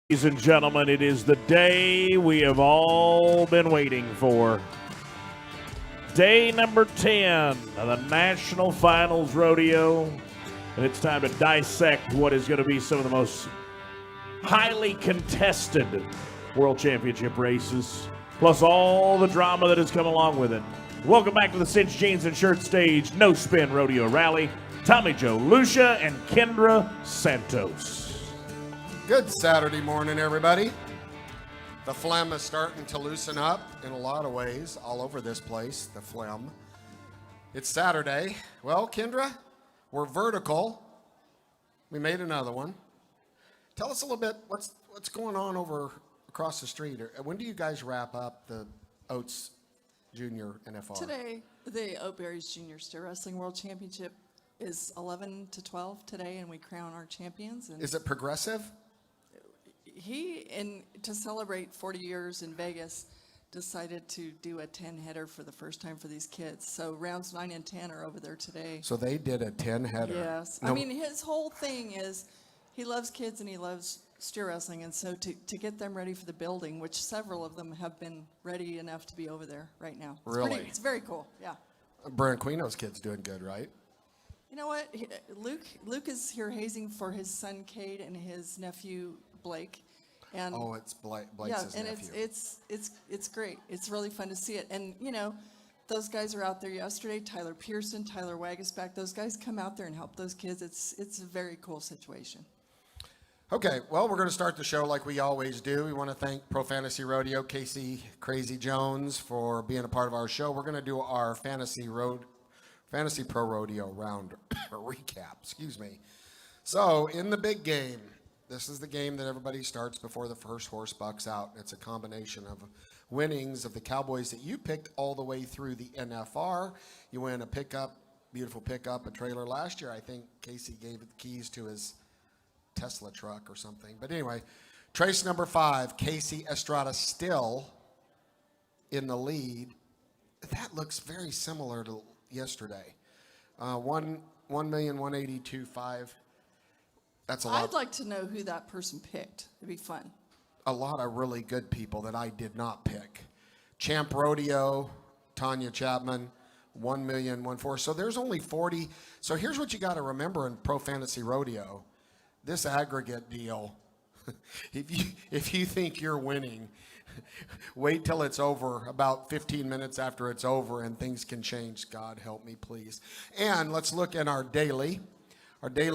Ladies and gentlemen, it is the day we have all been waiting for. Day number 10 of the National Finals Rodeo. And it's time to dissect what is going to be some of the most highly contested World Championship races, plus all the drama that has come along with it. Welcome back to the Cinch Jeans and Shirt Stage No Spin Rodeo Rally. Tommy Joe Lucia and Kendra Santos. Good Saturday morning, everybody. The phlegm is starting to loosen up in a lot of ways all over this place, the phlegm. It's Saturday. Well, Kendra, we're vertical. We made another one. Tell us a little bit what's going on over across the street. When do you guys wrap up the Oats Junior NFR? Today, the Oatberries Junior Steer Wrestling World Championship is 11 to 12 today, and we crown our champions. And is it progressive? to celebrate 40 years in Vegas, decided to do a 10-header for the first time for these kids. So rounds 9 and 10 are over there today. So they did a 10-header. Yes. I mean, his whole thing is he loves kids and he loves steer wrestling. And so to get them ready for the building, which several of them have been ready enough to be over there right now. Really? It's very cool, yeah. Branquino's kid's doing good, right? You know what? Luke is here hazing for his son Cade and his nephew Blake. And it's Blake's and nephew. it's great. It's really fun to see it. And you know, those guys are out there yesterday. Tyler Pearson, Tyler Wagisback. Those guys come out there and help those kids. It's a very cool situation. Okay, well, we're going to start the show like we always do. We want to thank Pro Fantasy Rodeo, Casey Crazy Jones, for being a part of our show. We're going to do our Fantasy Pro Rodeo round recap. Excuse me. So, in the big game, this is the game that everybody starts before the first horse bucks out. It's a combination of winnings of the Cowboys that you picked all the way through the NFR. You win a pickup, beautiful pickup, a trailer. Last year, I think Casey gave the keys to his Tesla truck or something. But anyway, trace number 5, Casey Estrada still in the lead. That looks very similar to yesterday. 1,182,500. That's a lot. I'd like to know who that person picked. It'd be fun. A lot of really good people that I did not pick. Champ Rodeo, Tanya Chapman, 1,000,014. So there's only 40. So here's what you got to remember in Pro Fantasy Rodeo. This aggregate deal, if you think you're winning, wait till it's over, about 15 minutes after it's over, and things can change. God help me, please. And let's look at our daily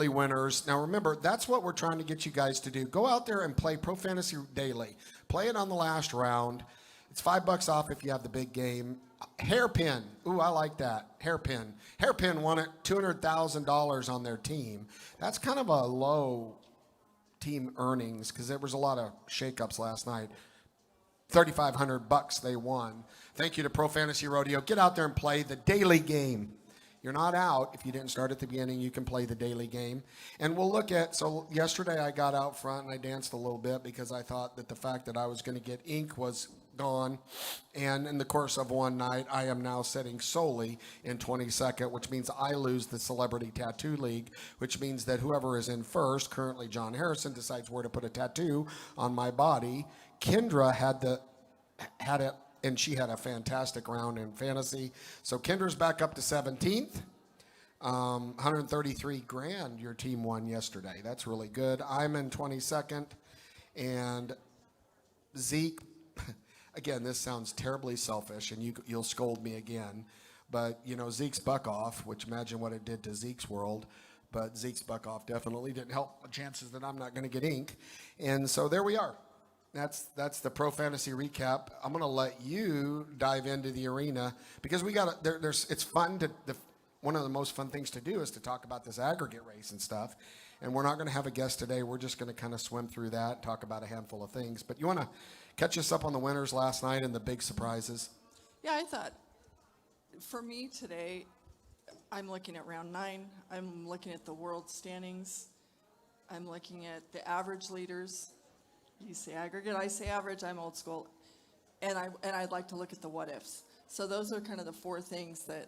winners. Now remember, that's what we're trying to get you guys to do. Go out there and play Pro Fantasy Daily. Play it on the last round. It's $5 off if you have the big game. Hairpin. Ooh, I like that. Hairpin. Hairpin won it $200,000 on their team. That's kind of a low team earnings because there was a lot of shakeups last night. $3,500 they won. Thank you to Pro Fantasy Rodeo. Get out there and play the daily game. You're not out. If you didn't start at the beginning, you can play the daily game. And we'll look at, so yesterday I got out front and I danced a little bit because I thought that the fact that I was going to get ink was gone. And in the course of one night, I am now sitting solely in 22nd, which means I lose the Celebrity Tattoo League, which means that whoever is in first, currently John Harrison, decides where to put a tattoo on my body. Kendra had it, and she had a fantastic round in fantasy. So Kendra's back up to 17th. 133 grand your team won yesterday. That's really good. I'm in 22nd. And Zeke, again, this sounds terribly selfish, and you'll scold me again. But, you know, Zeke's buck off, which imagine what it did to Zeke's world. But Zeke's buck off definitely didn't help the chances that I'm not going to get ink. And so there we are. That's the Pro Fantasy recap. I'm going to let you dive into the arena because we got it's fun one of the most fun things to do is to talk about this aggregate race and stuff. And we're not going to have a guest today. We're just going to kind of swim through that, talk about a handful of things. But you want to catch us up on the winners last night and the big surprises? Yeah, I thought for me today, I'm looking at round 9. I'm looking at the world standings. I'm looking at the average leaders. You say aggregate, I say average. I'm old school, and I'd like to look at the what ifs. So those are kind of the 4 things that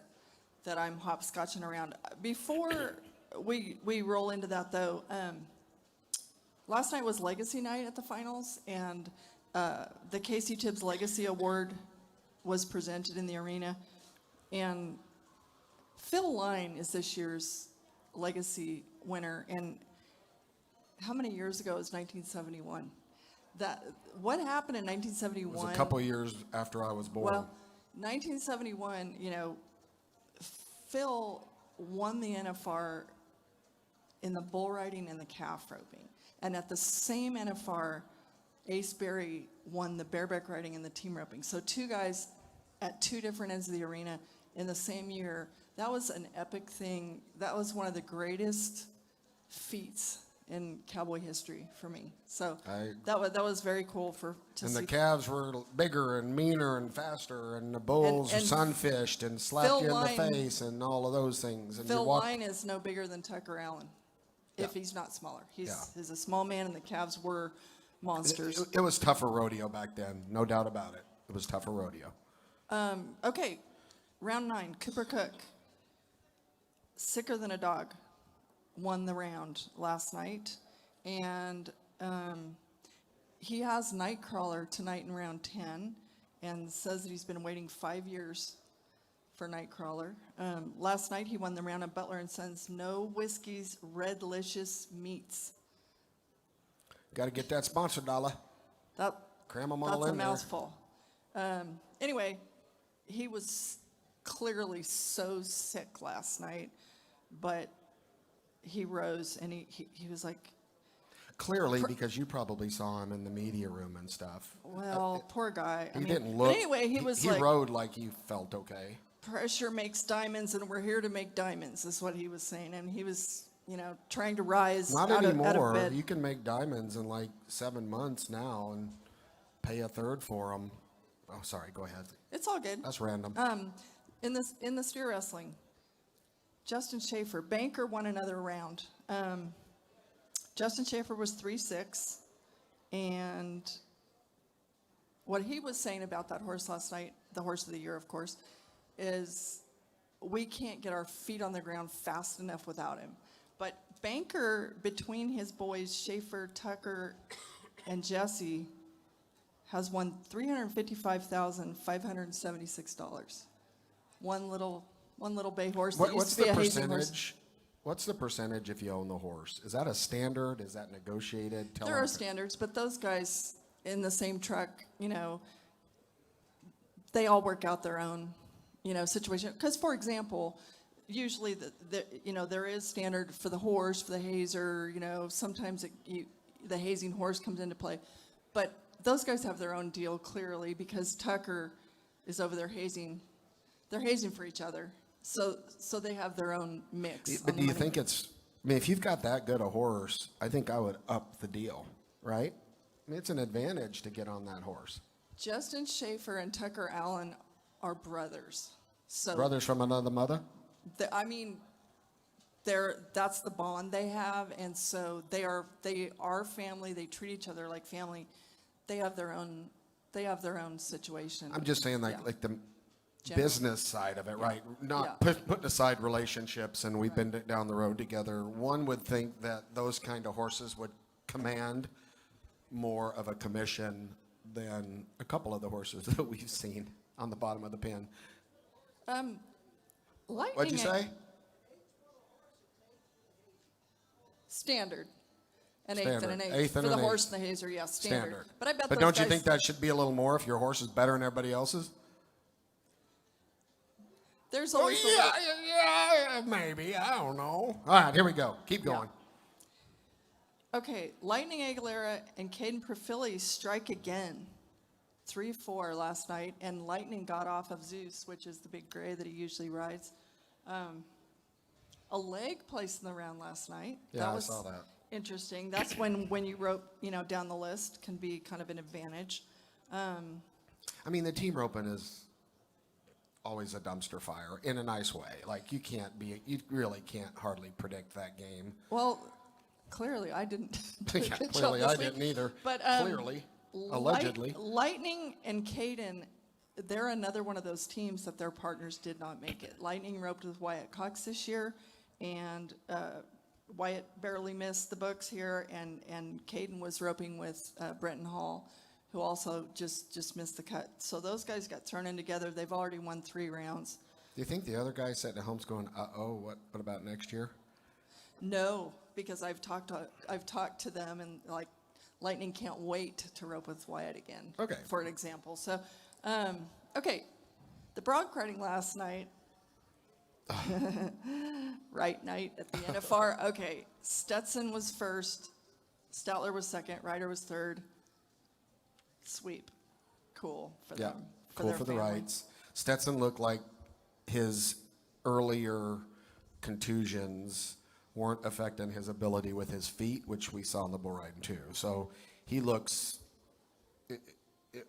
I'm hopscotching around. Before we roll into that though, last night was Legacy Night at the finals, and the Casey Tibbs Legacy Award was presented in the arena. And Phil Line is this year's Legacy winner. And how many years ago was 1971? What happened in 1971? It was a couple years after I was born. Well, 1971, Phil won the NFR in the bull riding and the calf roping. And at the same NFR, Ace Berry won the bareback riding and the team roping. So two guys at two different ends of the arena in the same year. That was an epic thing. That was one of the greatest feats in cowboy history for me. So that was very cool to see. The calves were bigger and meaner and faster, and the bulls and sunfished and slapped you in the face and all of those things. And Phil Line is no bigger than Tucker Allen, if he's not smaller. He's a small man, and the calves were monsters. It was tougher rodeo back then, no doubt about it. It was tougher rodeo. Okay, round 9, Cooper Cook, Sicker Than a Dog, won the round last night, and he has Nightcrawler tonight in round 10, and says that he's been waiting 5 years for Nightcrawler. Last night he won the round of Butler and Sons No Whiskey's Redlicious Meats. Got to get that sponsor dollar. Cram them all in there. That's a mouthful. Anyway, he was clearly so sick last night, but he rose and he was like... Clearly, because you probably saw him in the media room and stuff. Well, poor guy. He didn't look... But anyway, he was like... He rode like he felt okay. Pressure makes diamonds, and we're here to make diamonds, is what he was saying. And he was, trying to rise out of bed. You can make diamonds in like 7 months now and pay a third for them. Oh, sorry. Go ahead. It's all good. That's random. In the steer wrestling, Justin Schaefer, Banker won another round. Justin Schaefer was 3-6, and what he was saying about that horse last night, the horse of the year, of course, is we can't get our feet on the ground fast enough without him. But Banker, between his boys, Schaefer, Tucker, and Jesse, has won $355,576. One little bay horse. What's the percentage? What's the percentage if you own the horse? Is that a standard? Is that negotiated? There are standards, but those guys in the same truck, they all work out their own, situation. Because, for example, usually there is standard for the horse, for the hazer. Sometimes the hazing horse comes into play, but those guys have their own deal clearly because Tucker is over there hazing. They're hazing for each other. So they have their own mix. But do you think if you've got that good a horse, I think I would up the deal, right? It's an advantage to get on that horse. Justin Schaefer and Tucker Allen are brothers. So brothers from another mother? That's the bond they have, and so they are family. They treat each other like family. They have their own situation. I'm just saying, like the business side of it, right? Not putting aside relationships, and we've been down the road together. One would think that those kind of horses would command more of a commission than a couple of the horses that we've seen on the bottom of the pin. What'd you say? Standard. An eighth and an eighth. For the horse and the hazer, standard. But don't you think that should be a little more if your horse is better than everybody else's? There's always maybe. I don't know. All right, here we go. Keep going. Yeah. Okay, Lightning Aguilera and Caden Profili strike again. 3-4 last night, and Lightning got off of Zeus, which is the big gray that he usually rides. A leg placed in the round last night. Yeah, I saw that. Interesting. That's when you rope, down the list can be kind of an advantage. The team roping is always a dumpster fire in a nice way. Like you really can't hardly predict that game. Well, clearly I didn't. Clearly I didn't either. But clearly, allegedly, Lightning and Caden, they're another one of those teams that their partners did not make it. Lightning roped with Wyatt Cox this year, and Wyatt barely missed the books here, and Caden was roping with Brenton Hall, who also just missed the cut. So those guys got thrown in together. They've already won 3 rounds. Do you think the other guy sitting at home's going, what about next year? No, because I've talked to them, and like Lightning can't wait to rope with Wyatt again. Okay. For an example. So, okay, the bronc riding last night. Right night at the NFR. Okay, Stetson was first, Statler was second, Ryder was third. Sweep, cool for them. Cool for the rights. Stetson looked like his earlier contusions weren't affecting his ability with his feet, which we saw in the bull riding too. So he looks.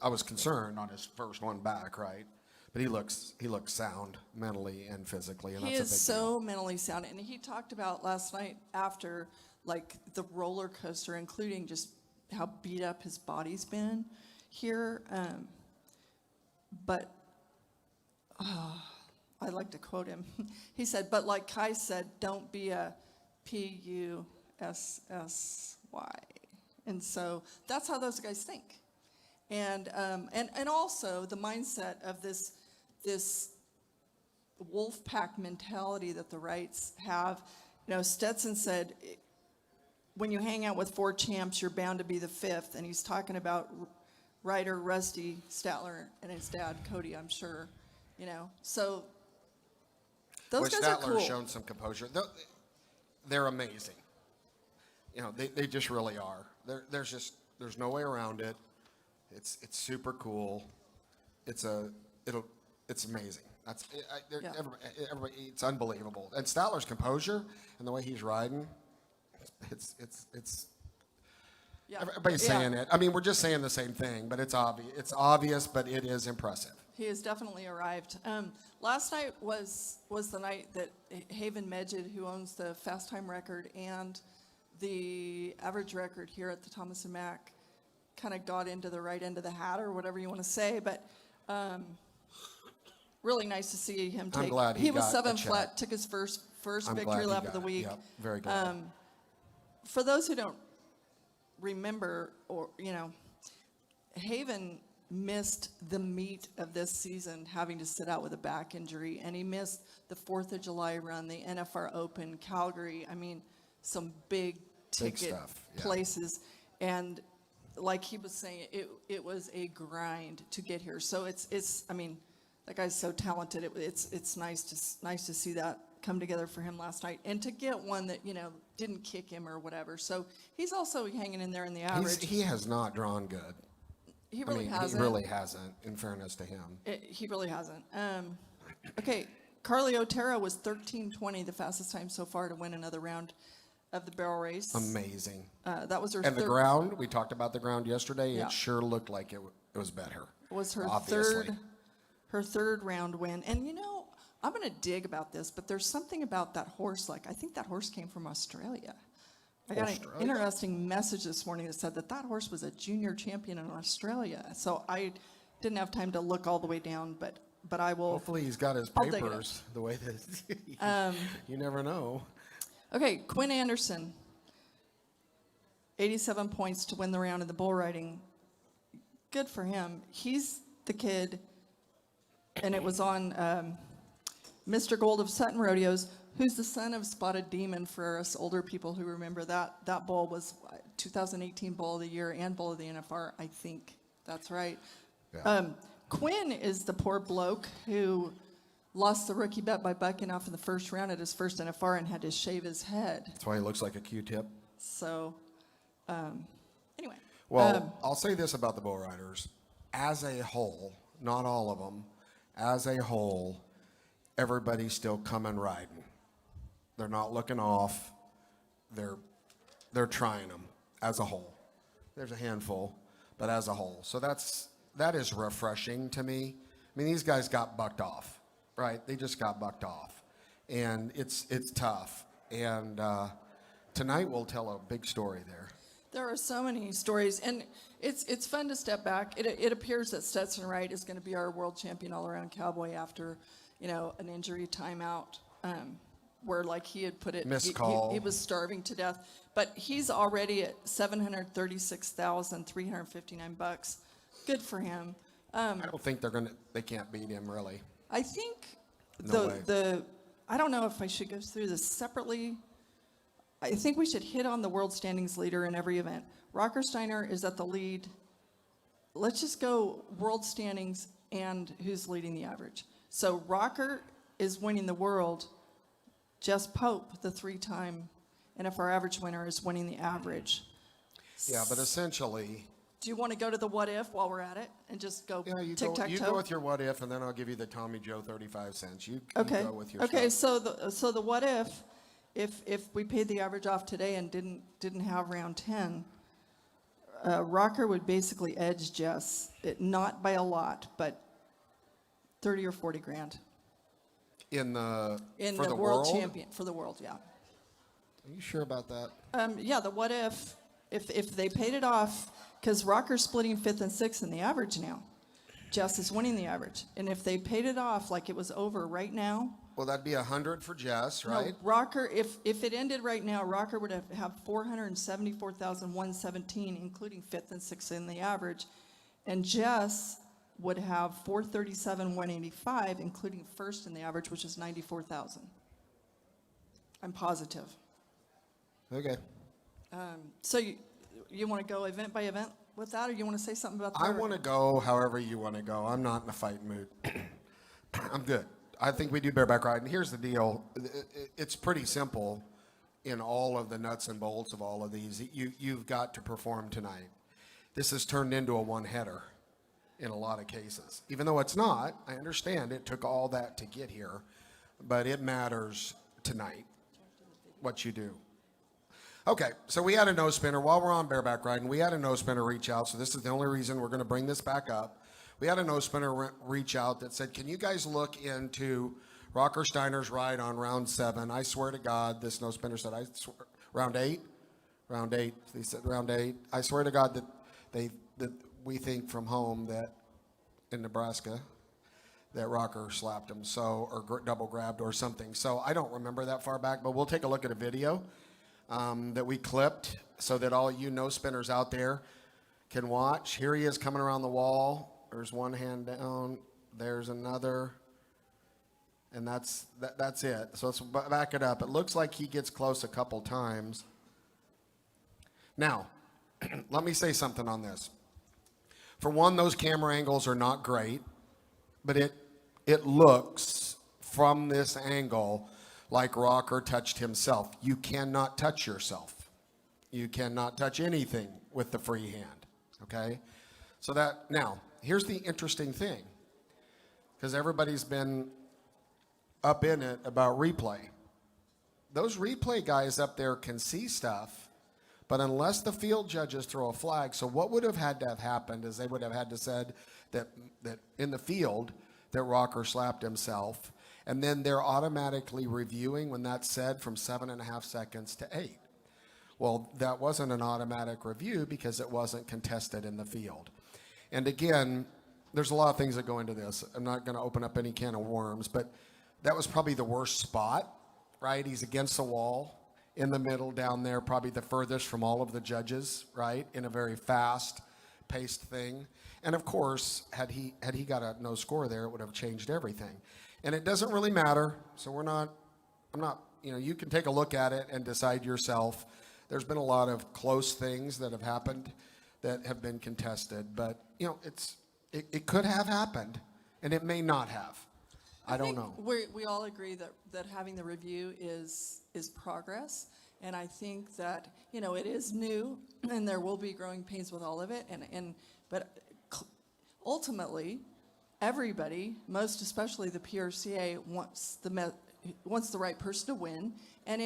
I was concerned on his first one back, right? But he looks sound mentally and physically, and He that's a big is so mentally sound, and he talked about last night after like the roller coaster, including just how beat up his body's been here. But I like to quote him. He said, "But like Kai said, don't be a PUSSY." And so that's how those guys think. And also the mindset of this wolf pack mentality that the Wrights have. You know, Stetson said, when you hang out with 4 champs, you're bound to be the 5th. And he's talking about Ryder, Rusty, Statler, and his dad, Cody, I'm sure. You know, so those guys are cool. Statler's shown some composure. They're amazing. You know, they just really are. There's no way around it. It's super cool. It's amazing. Everybody, it's unbelievable. And Statler's composure and the way he's riding, it's Yeah. everybody's saying it. I mean, we're just saying the same thing, but it's obvious. It's obvious, but it is impressive. He has definitely arrived. Last night was the night that Haven Medjid, who owns the fast time record and the average record here at the Thomas and Mack, kind of got into the right end of the hat, or whatever you want to say. But really nice to see him take. I'm glad he was got 7 a check. flat, took his first I'm victory glad he lap got of the it. week. Yep, very good. For those who don't remember, or Haven missed the meat of this season, having to sit out with a back injury, and he missed the 4th of July run, the NFR Open, Calgary. I mean, some big ticket stuff, yeah. places, and like he was saying, it was a grind to get here. So it's I mean, that guy's so talented. It's nice to see that come together for him last night, and to get one that didn't kick him or whatever. So he's also hanging in there in the average. He has not drawn good. He really hasn't. He really hasn't, in fairness to him. He really hasn't. Okay, Carly Otero was 13:20, the fastest time so far to win another round of the barrel race. Amazing. That was her And third. the ground, we talked about the ground yesterday. Yeah. It sure looked like it was better. Was her obviously. third round win. And I'm going to dig about this, but there's something about that horse. Like, I think that horse came from Australia. I got an interesting message this morning that said that horse was a junior champion in Australia. So I didn't have time to look all the way down, but I will. Hopefully he's got his I'll dig it papers the way that you never know. Okay, Quinn Anderson, 87 points to win the round in the bull riding. Good for him. He's the kid, and it was on Mr. Gold of Sutton Rodeos, who's the son of Spotted Demon, for us older people who remember that. That bull was 2018 Bull of the Year and Bull of the NFR, I think. That's right. Yeah. Quinn is the poor bloke who lost the rookie bet by bucking off in the first round at his first NFR and had to shave his head. That's why he looks like a Q-tip. So, anyway. Well, I'll say this about the bull riders. As a whole, not all of them, as a whole, everybody's still coming riding. They're not looking off. They're trying them as a whole. There's a handful, but as a whole. So that is refreshing to me. I mean, these guys got bucked off, right? They just got bucked off, and it's tough. And tonight we'll tell a big story there. There are so many stories, and it's fun to step back. It appears that Stetson Wright is going to be our world champion all-around cowboy after, an injury timeout. where like he had put it, Missed he call. was starving to death. But he's already at $736,359. Good for him. I don't think they can't beat him really. I think No way. I don't know if I should go through this separately. I think we should hit on the world standings leader in every event. Rocker Steiner is at the lead. Let's just go world standings and who's leading the average. So Rocker is winning the world. Jess Pope, the 3-time NFR average winner, is winning the average. Yeah, but essentially, Do you want to go to the what if while we're at it and just go yeah, you tic-tac-toe? go with your what if, and then I'll give you the Tommy Joe 35 cents. You Okay. go with your Okay. stuff. So the what if we paid the average off today and didn't have round 10, Rocker would basically edge Jess, not by a lot, but 30 or 40 grand in the in for the the world champion for the world. Yeah. Are you sure about that? Yeah. The what if they paid it off, because Rocker's splitting 5th and 6th in the average now. Jess is winning the average, and if they paid it off like it was over right now. Well, that'd be 100 for Jess, right? No, Rocker, if it ended right now, Rocker would have 474,117, including 5th and 6th in the average, and Jess would have 437,185, including 1st in the average, which is 94,000. I'm positive. Okay. So you want to go event by event with that, or you want to say something about that? I want to go however you want to go. I'm not in a fight mood. I'm good. I think we do bareback ride. And here's the deal. It's pretty simple in all of the nuts and bolts of all of these. You've got to perform tonight. This has turned into a one-header in a lot of cases. Even though it's not, I understand it took all that to get here, but it matters tonight what you do. Okay, so we had a no spinner while we're on bareback riding. We had a no spinner reach out, so this is the only reason we're going to bring this back up. We had a no spinner reach out that said, "Can you guys look into Rocker Steiner's ride on round 7?" I swear to God, this no spinner said, round 8. They said round 8. I swear to God that we think from home that in Nebraska that Rocker slapped him, or double grabbed or something. So I don't remember that far back, but we'll take a look at a video that we clipped so that all you no spinners out there can watch. Here he is coming around the wall. There's one hand down. There's another. And that's it. So let's back it up. It looks like he gets close a couple times. Now, let me say something on this. For one, those camera angles are not great, but it looks from this angle like Rocker touched himself. You cannot touch yourself. You cannot touch anything with the free hand, okay? So now, here's the interesting thing, because everybody's been up in it about replay. Those replay guys up there can see stuff, but unless the field judges throw a flag, so what would have had to have happened is they would have had to said that in the field that Rocker slapped himself, and then they're automatically reviewing when that's said from 7.5 seconds to 8. Well, that wasn't an automatic review because it wasn't contested in the field. And again, there's a lot of things that go into this. I'm not going to open up any can of worms, but that was probably the worst spot, right? He's against the wall in the middle down there, probably the furthest from all of the judges, right? In a very fast-paced thing. And of course, had he got a no score there, it would have changed everything. And it doesn't really matter. So I'm not, you can take a look at it and decide yourself. There's been a lot of close things that have happened that have been contested, but it could have happened, and it may not have. I don't know. We all agree that having the review is progress, and I think that it is new, and there will be growing pains with all of it, but ultimately, everybody, most especially the PRCA, wants the right person to win, and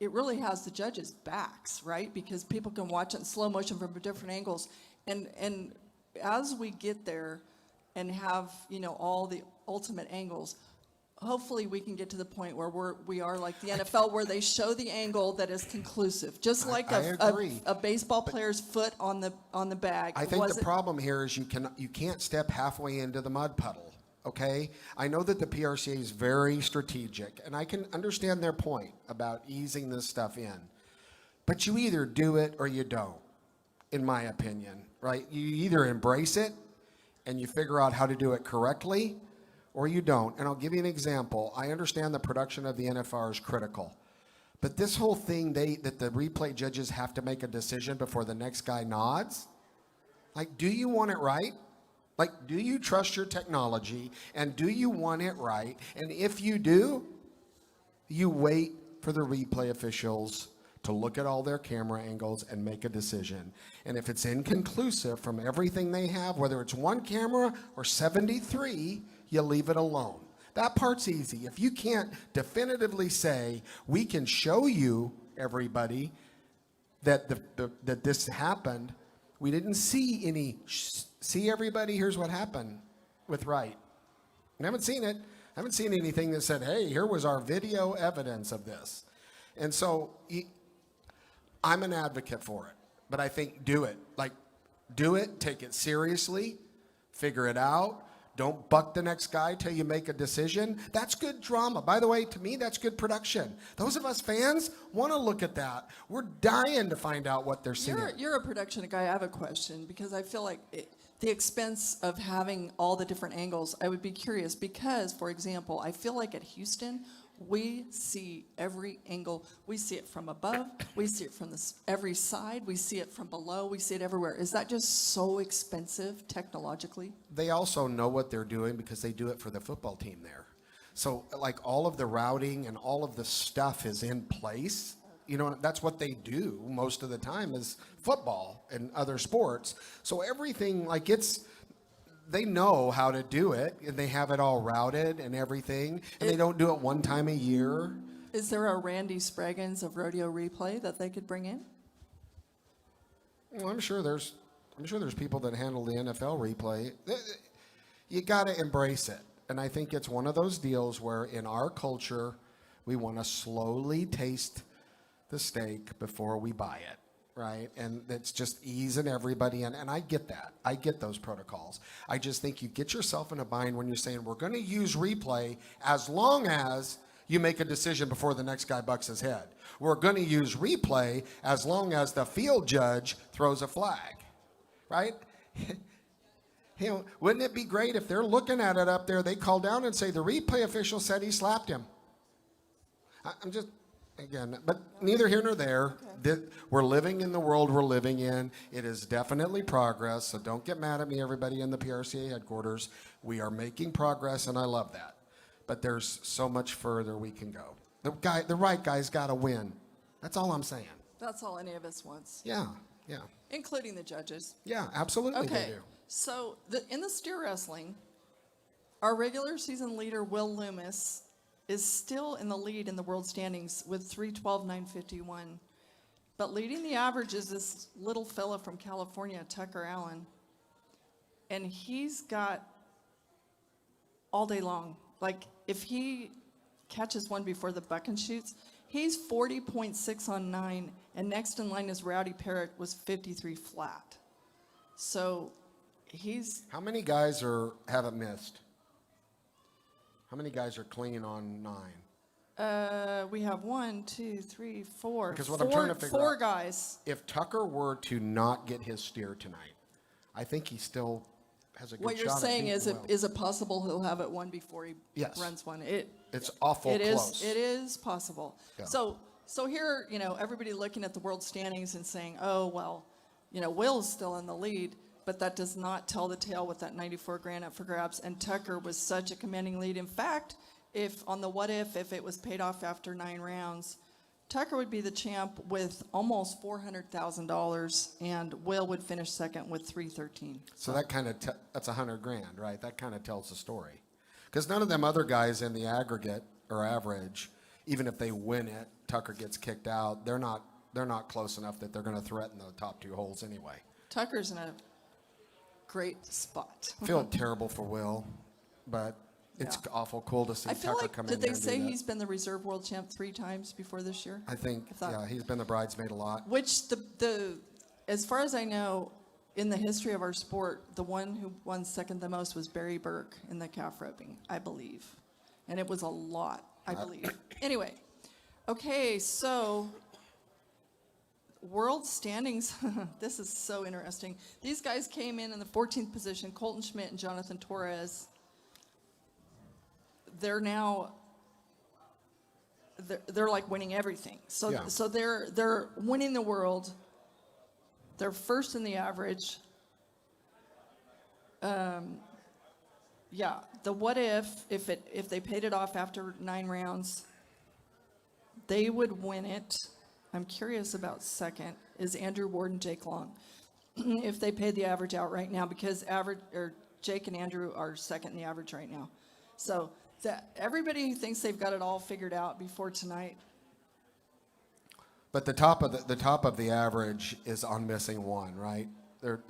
it really has the judges' backs, right? Because people can watch it in slow motion from different angles. And as we get there and have, all the ultimate angles, hopefully we can get to the point where we are like the NFL, where they show the angle that is conclusive, just like a baseball player's foot on the bag. I think the problem here is you can't step halfway into the mud puddle. okay? I know that the PRCA is very strategic, and I can understand their point about easing this stuff in. But you either do it or you don't, in my opinion, right? You either embrace it and you figure out how to do it correctly, or you don't. And I'll give you an example. I understand the production of the NFR is critical. But this whole thing that the replay judges have to make a decision before the next guy nods, like, do you want it right? Like, do you trust your technology, and do you want it right? And if you do, you wait for the replay officials to look at all their camera angles and make a decision. And if it's inconclusive from everything they have, whether it's one camera or 73, you leave it alone. That part's easy. If you can't definitively say, we can show you, everybody, that that this happened, we didn't see any, see everybody, here's what happened with Wright. I haven't seen it. I haven't seen anything that said, hey, here was our video evidence of this. And so I'm an advocate for it, but I think do it. Like, do it, take it seriously, figure it out. Don't buck the next guy till you make a decision. That's good drama. By the way, to me, that's good production. Those of us fans want to look at that. We're dying to find out what they're seeing. You're a production guy. I have a question because I feel like the expense of having all the different angles, I would be curious because, for example, I feel like at Houston, we see every angle. We see it from above. We see it from every side. We see it from below. We see it everywhere. Is that just so expensive technologically? They also know what they're doing because they do it for the football team there. So, like, all of the routing and all of the stuff is in place. You know, that's what they do most of the time is football and other sports. So everything, like, they know how to do it, and they have it all routed and everything, and they don't do it one time a year. Is there a Randy Spraggins of Rodeo Replay that they could bring in? Well, I'm sure there's people that handle the NFL replay. You got to embrace it, and I think it's one of those deals where in our culture, we want to slowly taste the steak before we buy it. Right? And it's just easing everybody in. And I get that. I get those protocols. I just think you get yourself in a bind when you're saying, we're going to use replay as long as you make a decision before the next guy bucks his head. We're going to use replay as long as the field judge throws a flag. Right? You know, wouldn't it be great if they're looking at it up there, they call down and say, the replay official said he slapped him. I'm just... Again, but neither here nor there. Okay. We're living in the world we're living in. It is definitely progress, so don't get mad at me, everybody in the PRCA headquarters. We are making progress, and I love that. But there's so much further we can go. The right guy's got to win. That's all I'm saying. That's all any of us wants. Yeah. Including the judges. Yeah, absolutely okay. They do. So in the steer wrestling, our regular season leader, Will Loomis, is still in the lead in the world standings with 312.951. But leading the average is this little fella from California, Tucker Allen. And he's got all day long. Like, if he catches one before the buck and shoots, he's 40.6 on 9. And next in line is Rowdy Parrott was 53 flat. So he's... How many guys haven't missed? How many guys are clean on 9? We have 1, 2, 3, 4. Because what I'm trying to figure out, 4 guys. If Tucker were to not get his steer tonight, I think he still has a good shot. What you're saying is it possible he'll have it one before he runs one? It's awful close. It is possible. Yeah. So here, you know, everybody looking at the world standings and saying, oh, well, you know, Will's still in the lead. But that does not tell the tale with that 94 grand up for grabs. And Tucker was such a commanding lead. In fact, if it was paid off after 9 rounds, Tucker would be the champ with almost $400,000, and Will would finish second with $313. So that kind of that's $100,000, right? That kind of tells the story. Because none of them other guys in the aggregate or average, even if they win it, Tucker gets kicked out. They're not close enough that they're going to threaten the top 2 holes anyway. Tucker's in a great spot. I feel terrible for Will, but it's awful cool to see Tucker come in. Did they say he's been the reserve world champ 3 times before this year? I think, he's been the bridesmaid a lot. Which as far as I know, in the history of our sport, the one who won second the most was Barry Burke in the calf roping, I believe. And it was a lot, I believe. Anyway, okay, so world standings. This is so interesting. These guys came in the 14th position, Colton Schmidt and Jonathan Torres. They're now, they're like winning everything. So, Yeah. so they're winning the world. They're first in the average. Yeah, the what if they paid it off after 9 rounds, they would win it. I'm curious about second is Andrew Ward and Jake Long. If they paid the average out right now, because Jake and Andrew are second in the average right now. So everybody who thinks they've got it all figured out before tonight. But the top of the average is on missing one, right? They're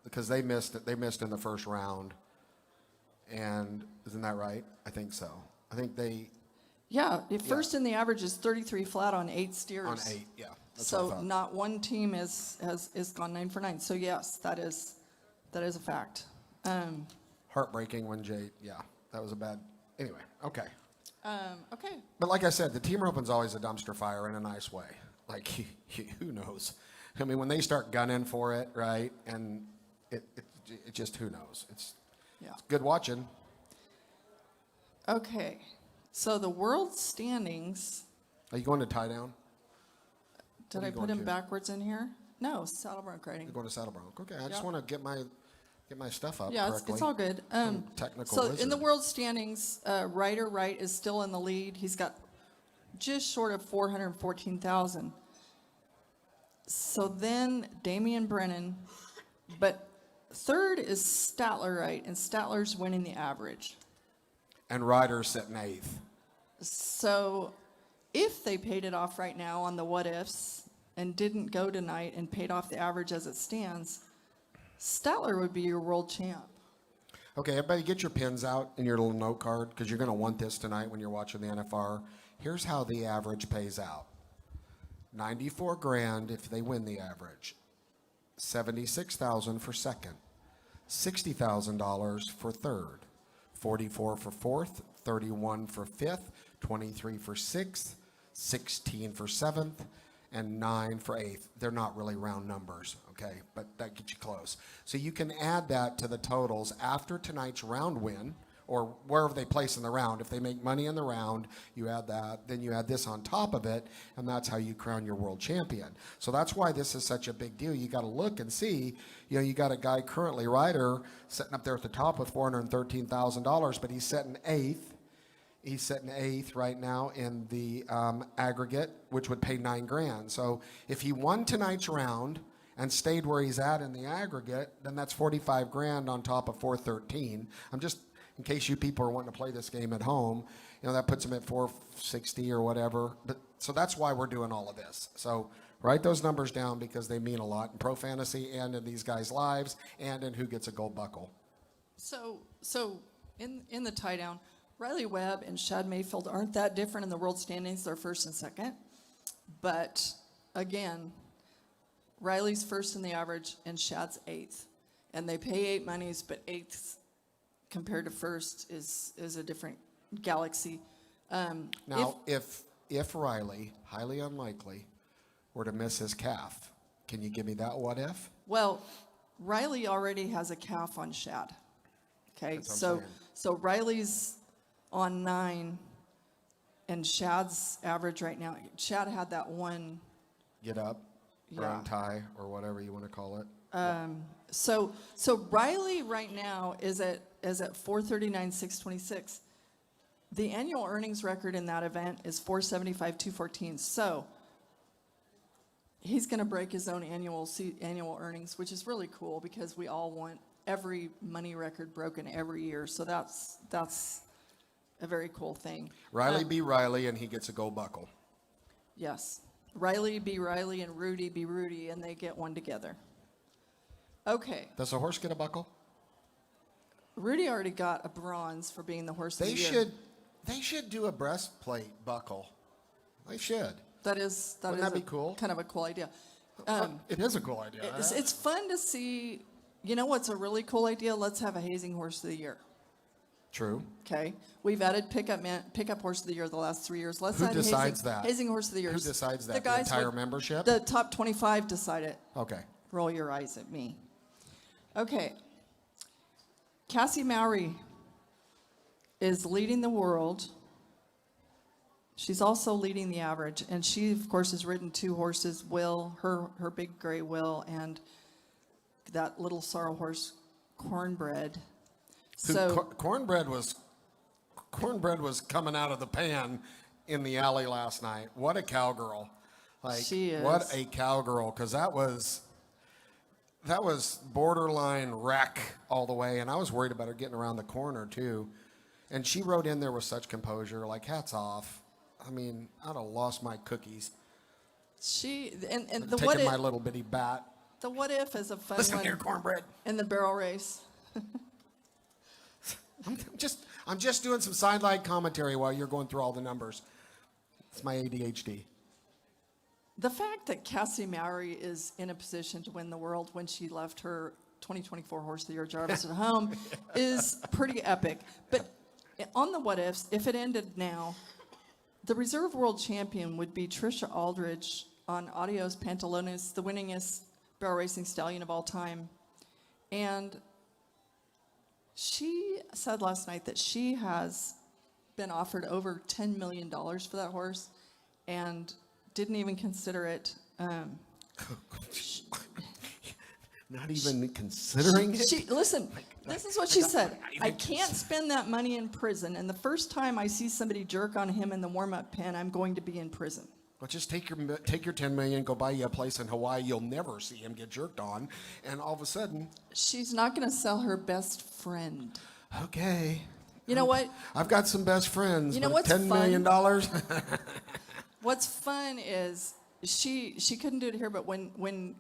because they missed in the first round. And isn't that right? I think so. I think they Yeah, first in the average is 33 flat on 8 steers. on 8, yeah. That's what I So thought. not one team has gone 9 for 9. So yes, that is a fact. Heartbreaking when Jay, yeah, that was a bad. Anyway, okay. Okay. But like I said, the team roping's always a dumpster fire in a nice way. Like, who knows? I mean, when they start gunning for it, right? And it just, who knows? It's good watching. Okay. So the world standings. Are you going to tie down? Did What are I you put going him to? backwards in here? No, Saddlebronc riding. You're going to Saddle Bronc. Okay, I just Yep. want to get my stuff up Yeah, correctly. it's all good. Technical So in wizard. the world standings, Ryder Wright is still in the lead. He's got just short of 414,000. So then Damian Brennan, but third is Statler Wright, and Statler's winning the average. And Ryder's sitting 8th. So if they paid it off right now on the what ifs and didn't go tonight and paid off the average as it stands, Statler would be your world champ. Okay, everybody get your pins out in your little note card because you're going to want this tonight when you're watching the NFR. Here's how the average pays out. 94 grand if they win the average. 76,000 for second. $60,000 for third. 44 for fourth, 31 for fifth, 23 for sixth, 16 for seventh, and 9 for eighth. They're not really round numbers, okay, but that gets you close. So you can add that to the totals after tonight's round win, or wherever they place in the round. If they make money in the round, you add that, then you add this on top of it, and that's how you crown your world champion. So that's why this is such a big deal. You got to look and see, you got a guy currently, Ryder, sitting up there at the top with $413,000, but he's sitting 8th. He's sitting 8th right now in the aggregate, which would pay 9 grand. So if he won tonight's round and stayed where he's at in the aggregate, then that's 45 grand on top of 413. I'm just, in case you people are wanting to play this game at home, that puts him at 460 or whatever. But so that's why we're doing all of this. So write those numbers down because they mean a lot in pro fantasy and in these guys' lives and in who gets a gold buckle. So in the tie down, Riley Webb and Shad Mayfield aren't that different in the world standings. They're first and second. But again, Riley's first in the average and Shad's 8th. And they pay 8 monies, but 8th compared to first is a different galaxy. Now, if Riley, highly unlikely, were to miss his calf, can you give me that what if? Well, Riley already has a calf on Shad. Okay, That's what I'm saying. so Riley's on 9, and Shad's average right now. Shad had that one. Get up, or Yeah. untie, or whatever you want to call it. So Riley right now is at 439,626. The annual earnings record in that event is 475,214. So he's going to break his own annual earnings, which is really cool because we all want every money record broken every year. So that's a very cool thing. Riley be Riley, and he gets a gold buckle. Yes. Riley be Riley and Rudy be Rudy, and they get one together. Okay. Does the horse get a buckle? Rudy already got a bronze for being the horse of the year. They should do a breastplate buckle. They should. That is Wouldn't that be cool? kind of a cool idea. It is a cool idea. It's fun to see. You know what's a really cool idea? Let's have a hazing horse of the year. True. Okay, we've added pickup horse of the year the last 3 years. Let's Who add decides that? hazing horse of the year. Who decides that? The guys entire with- membership? The top 25 decide it. Okay. Roll your eyes at me. Okay. Cassie Mowry is leading the world. She's also leading the average, and she, of course, has ridden 2 horses: Will, her big gray Will, and that little sorrel horse, Cornbread. So Cornbread was coming out of the pan in the alley last night. What a cowgirl! Like, she is. What a cowgirl! Because that was borderline wreck all the way, and I was worried about her getting around the corner too. And she rode in there with such composure. Like, hats off. I mean, I'd have lost my cookies. and the Taking what my if, little bitty bat. the what if is a fun Listen one here, Cornbread. in the barrel race. I'm just doing some sideline commentary while you're going through all the numbers. It's my ADHD. The fact that Cassie Mowry is in a position to win the world when she left her 2024 Horse of the Year Jarvis at home is pretty epic. But on the what ifs, if it ended now, the reserve world champion would be Trisha Aldridge on Adios Pantalones, the winningest barrel racing stallion of all time. And she said last night that she has been offered over $10 million for that horse and didn't even consider it. Not even considering it? Listen, this is what she said. I can't spend that money in prison, and the first time I see somebody jerk on him in the warm-up pen, I'm going to be in prison. Well, just take your 10 million, go buy you a place in Hawaii. You'll never see him get jerked on, and all of a sudden, She's not going to sell her best friend. okay. You know what? I've got some best friends. You know but what's $10 million? What's fun is she couldn't do it here, but when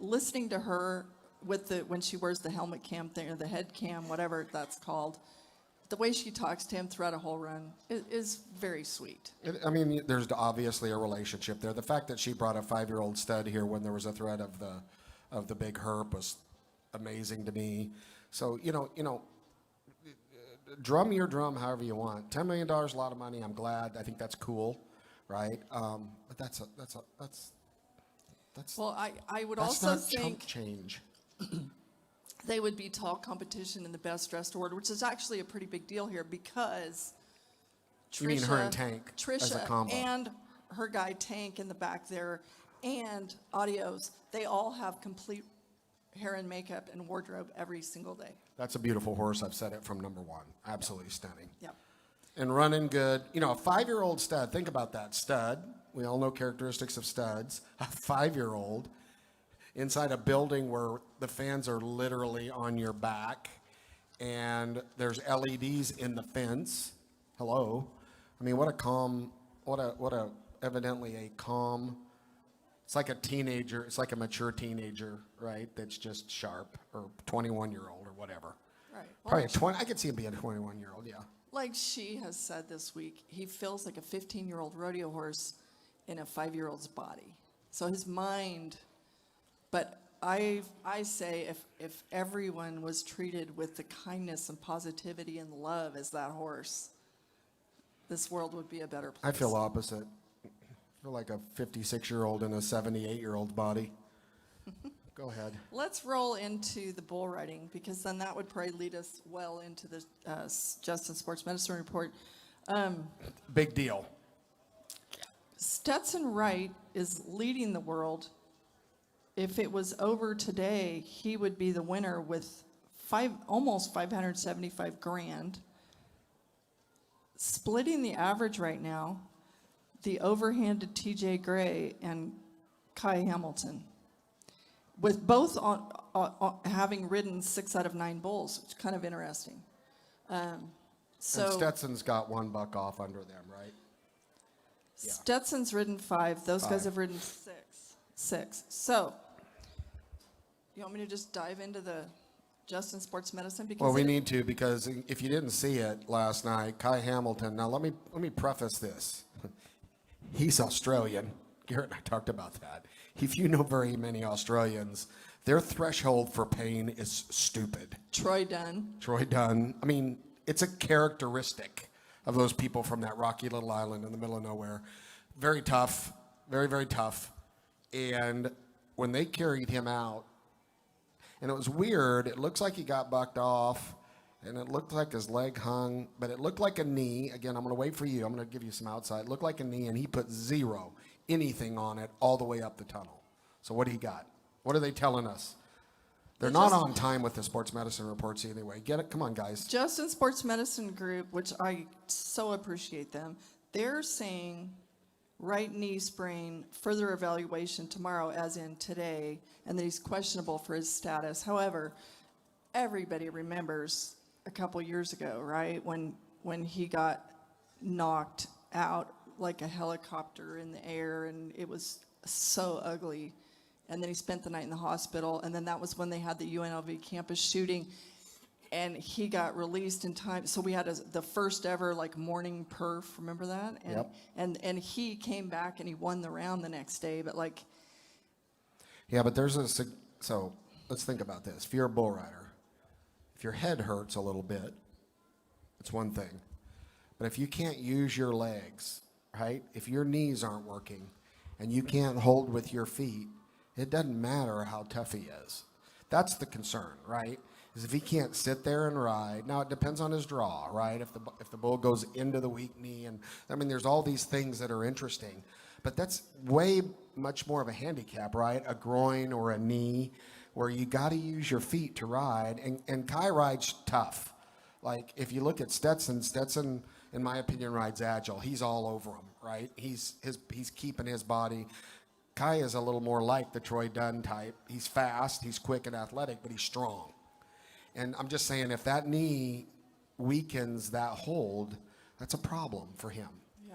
listening to her when she wears the helmet cam thing or the head cam, whatever that's called, the way she talks to him throughout a whole run is very sweet. I mean, there's obviously a relationship there. The fact that she brought a 5-year-old stud here when there was a threat of the big herp was amazing to me. So drum your drum however you want. $10 million, a lot of money. I'm glad. I think that's cool, right? But that's Well, I would that's also not chump think change. they would be tall competition in the Best Dressed Award, which is actually a pretty big deal here because Trisha, You mean her and Tank as a combo. and her guy Tank in the back there, and Adios, they all have complete hair and makeup and wardrobe every single day. That's a beautiful horse. I've said it from number one. Absolutely stunning. Yep. And running good. A 5-year-old stud. Think about that. Stud. We all know characteristics of studs. A 5-year-old inside a building where the fans are literally on your back, and there's LEDs in the fence. Hello. I mean, what a evidently a calm. It's like a teenager. It's like a mature teenager, right? That's just sharp, or 21-year-old or whatever. Right. Probably a 20. I could see him being a 21-year-old. Yeah. Like she has said this week, he feels like a 15-year-old rodeo horse in a 5-year-old's body. So his mind, but I say if everyone was treated with the kindness and positivity and love as that horse, this world would be a better place. I feel opposite. I feel like a 56-year-old in a 78-year-old body. Go ahead. Let's roll into the bull riding, because then that would probably lead us well into the Justin Sports Medicine Report. Big deal. Stetson Wright is leading the world. If it was over today, he would be the winner with almost 575 grand. Splitting the average right now, the overhanded TJ Gray and Kai Hamilton, with both on having ridden 6 out of 9 bulls. It's kind of interesting. And Stetson's got $1 off under them, right? Yeah. Stetson's ridden 5. Those guys have ridden 6. So, you want me to just dive into the Justin Sports Medicine? Because Well, we need to, because if you didn't see it last night, Kai Hamilton. Now let me preface this. He's Australian. Garrett and I talked about that. if you know very many Australians, their threshold for pain is stupid. Troy Dunn. Troy Dunn. I mean, it's a characteristic of those people from that rocky little island in the middle of nowhere. Very tough, very, very tough. And when they carried him out, and it was weird, it looks like he got bucked off, and it looked like his leg hung, but it looked like a knee. Again, I'm going to wait for you. I'm going to give you some outside. It looked like a knee, and he put zero, anything on it, all the way up the tunnel. So what do you got? What are they telling us? They're not on time with the sports medicine reports anyway. Get it? Come on, guys. Justin Sports Medicine Group, which I so appreciate them, they're saying right knee sprain, further evaluation tomorrow, as in today, and that he's questionable for his status. However, everybody remembers a couple years ago, right, when he got knocked out like a helicopter in the air, and it was so ugly. And then he spent the night in the hospital, and then that was when they had the UNLV campus shooting, and he got released in time. So we had the first ever like morning perf, remember that? And, Yep. and he came back and he won the round the next day, but like. Yeah, but so let's think about this. If you're a bull rider, if your head hurts a little bit, it's one thing. But if you can't use your legs, right? If your knees aren't working and you can't hold with your feet, it doesn't matter how tough he is. That's the concern, right? Is if he can't sit there and ride. Now, it depends on his draw, right? If the bull goes into the weak knee, and I mean, there's all these things that are interesting. But that's way much more of a handicap, right? A groin or a knee where you got to use your feet to ride. And Kai rides tough. Like, if you look at Stetson, in my opinion, rides agile. He's all over him, right? He's keeping his body. Kai is a little more like the Troy Dunn type. He's fast, he's quick and athletic, but he's strong. And I'm just saying, if that knee weakens that hold, that's a problem for him. Yeah.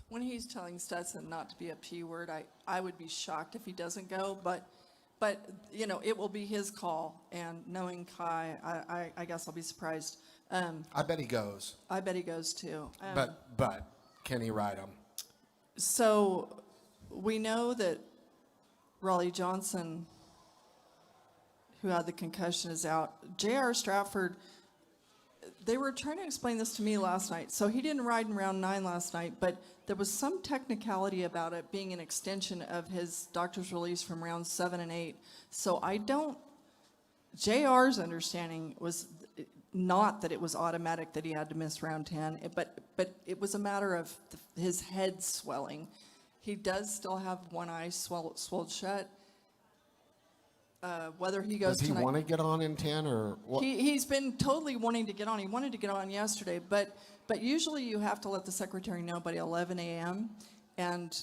When he's telling Stetson not to be a P word, I would be shocked if he doesn't go, but you know, it will be his call. And knowing Kai, I guess I'll be surprised. I bet he goes. I bet he goes too. But can he ride him? So we know that Raleigh Johnson, who had the concussion, is out. J.R. Stratford, they were trying to explain this to me last night. So he didn't ride in round 9 last night, but there was some technicality about it being an extension of his doctor's release from rounds 7 and 8. So J.R.'s understanding was not that it was automatic that he had to miss round 10, but it was a matter of his head swelling. He does still have one eye swelled shut. Whether he goes Does he want to get on in 10 or what? He's been totally wanting to get on. He wanted to get on yesterday, but usually you have to let the secretary know by 11 a.m. And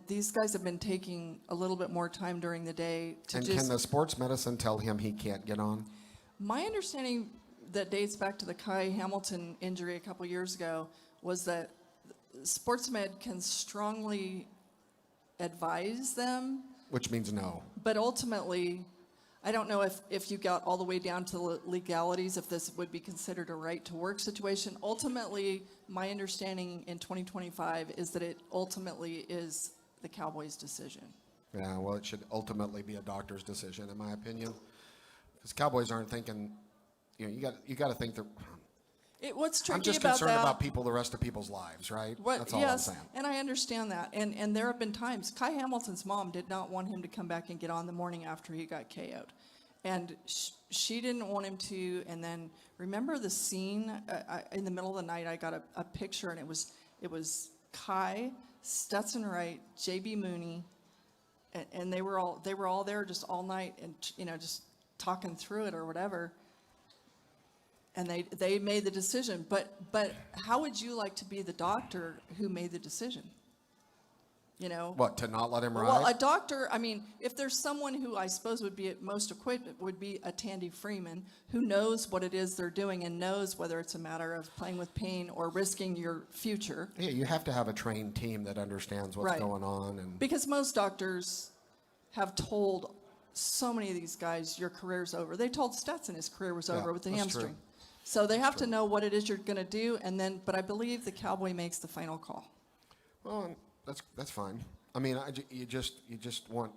these guys have been taking a little bit more time during the day to And can the sports medicine tell him he can't get on? My understanding that dates back to the Kai Hamilton injury a couple years ago was that SportsMed can strongly advise them. Which means no. But ultimately, I don't know if you got all the way down to the legalities, if this would be considered a right-to-work situation. Ultimately, my understanding in 2025 is that it ultimately is the Cowboys' decision. Yeah, well, it should ultimately be a doctor's decision, in my opinion. Because Cowboys aren't thinking, you got to think that. What's tricky I'm just about concerned that, about the rest of people's lives, right? That's all I'm saying. And I understand that. And there have been times, Kai Hamilton's mom did not want him to come back and get on the morning after he got KO'd. And she didn't want him to. And then remember the scene in the middle of the night, I got a picture, and it was Kai, Stetson Wright, JB Mooney, and they were all there just all night and, just talking through it or whatever. And they made the decision. But how would you like to be the doctor who made the decision? What, to not let him ride? Well, a doctor, I mean, if there's someone who I suppose would be most equipped, would be a Tandy Freeman, who knows what it is they're doing and knows whether it's a matter of playing with pain or risking your future. Yeah, you have to have a trained team that understands what's going on. And because most doctors have told so many of these guys, your career's over. They told Stetson his career was over with the hamstring. True. So they have to know what it is you're going to do, but I believe the Cowboy makes the final call. Well, that's fine. I mean, you just want